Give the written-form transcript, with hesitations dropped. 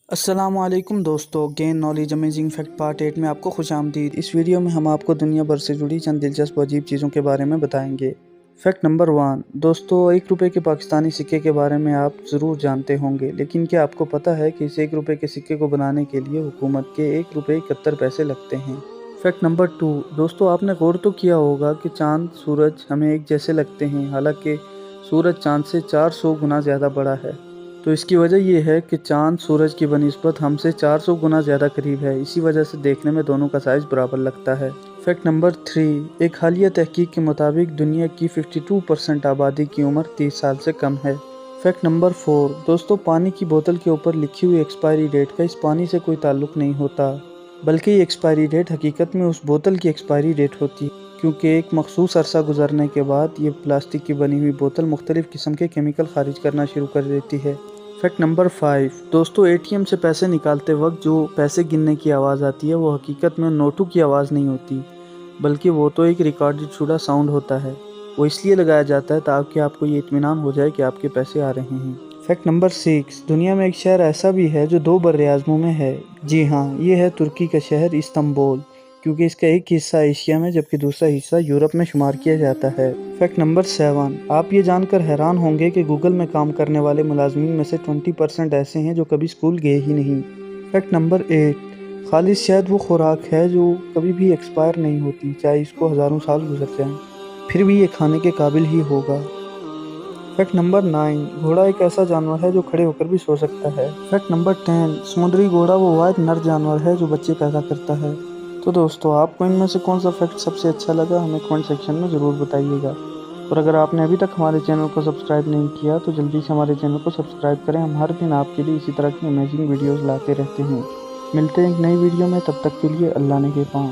السلام علیکم دوستو، gain knowledge amazing fact part 8 میں آپ کو خوش آمدید۔ اس ویڈیو میں ہم آپ کو دنیا بھر سے جڑی چند دلچسپ و عجیب چیزوں کے بارے میں بتائیں گے۔ فیکٹ نمبر 1 دوستو، 1 روپے کے پاکستانی سکے کے بارے میں آپ ضرور جانتے ہوں گے، لیکن کیا آپ کو پتہ ہے کہ اس 1 روپے کے سکے کو بنانے کے لیے حکومت کے 1 روپے 71 پیسے لگتے ہیں۔ فیکٹ نمبر 2 دوستو، آپ نے غور تو کیا ہوگا کہ چاند سورج ہمیں ایک جیسے لگتے ہیں، حالانکہ سورج چاند سے 400 گنا زیادہ بڑا ہے۔ تو اس کی وجہ یہ ہے کہ چاند سورج کی بنسبت ہم سے 400 گنا زیادہ قریب ہے، اسی وجہ سے دیکھنے میں دونوں کا سائز برابر لگتا ہے۔ فیکٹ نمبر 3 ایک حالیہ تحقیق کے مطابق دنیا کی 52% آبادی کی عمر 30 سال سے کم ہے۔ فیکٹ نمبر 4 دوستو، پانی کی بوتل کے اوپر لکھی ہوئی ایکسپائری ڈیٹ کا اس پانی سے کوئی تعلق نہیں ہوتا، بلکہ یہ ایکسپائری ڈیٹ حقیقت میں اس بوتل کی ایکسپائری ڈیٹ ہوتی ہے، کیونکہ ایک مخصوص عرصہ گزرنے کے بعد یہ پلاسٹک کی بنی ہوئی بوتل مختلف قسم کے کیمیکل خارج کرنا شروع کر دیتی ہے۔ فیکٹ نمبر 5 دوستو، اے ٹی ایم سے پیسے نکالتے وقت جو پیسے گننے کی آواز آتی ہے وہ حقیقت میں نوٹوں کی آواز نہیں ہوتی، بلکہ وہ تو ایک ریکارڈڈ شدہ ساؤنڈ ہوتا ہے۔ وہ اس لیے لگایا جاتا ہے تاکہ آپ کو یہ اطمینان ہو جائے کہ آپ کے پیسے آ رہے ہیں۔ فیکٹ نمبر 6 دنیا میں ایک شہر ایسا بھی ہے جو 2 براعظموں میں ہے۔ جی ہاں، یہ ہے ترکی کا شہر استنبول، کیونکہ اس کا ایک حصہ ایشیا میں جبکہ دوسرا حصہ یورپ میں شمار کیا جاتا ہے۔ فیکٹ نمبر 7 آپ یہ جان کر حیران ہوں گے کہ گوگل میں کام کرنے والے ملازمین میں سے 20% ایسے ہیں جو کبھی اسکول گئے ہی نہیں۔ فیکٹ نمبر 8 خالص شہد وہ خوراک ہے جو کبھی بھی ایکسپائر نہیں ہوتی، چاہے اس کو ہزاروں سال گزر جائیں، پھر بھی یہ کھانے کے قابل ہی ہوگا۔ فیکٹ نمبر 9 گھوڑا ایک ایسا جانور ہے جو کھڑے ہو کر بھی سو سکتا ہے۔ فیکٹ نمبر 10 سمندری گھوڑا وہ واحد نر جانور ہے جو بچے پیدا کرتا ہے۔ تو دوستو، آپ کو ان میں سے کون سا فیکٹ سب سے اچھا لگا ہمیں کمنٹ سیکشن میں ضرور بتائیے گا، اور اگر آپ نے ابھی تک ہمارے چینل کو سبسکرائب نہیں کیا تو جلدی سے ہمارے چینل کو سبسکرائب کریں، ہم ہر دن آپ کے لیے اسی طرح کی امیزنگ ویڈیوز لاتے رہتے ہیں۔ ملتے ہیں ایک نئی ویڈیو میں، تب تک کے لیے اللہ نگہبان۔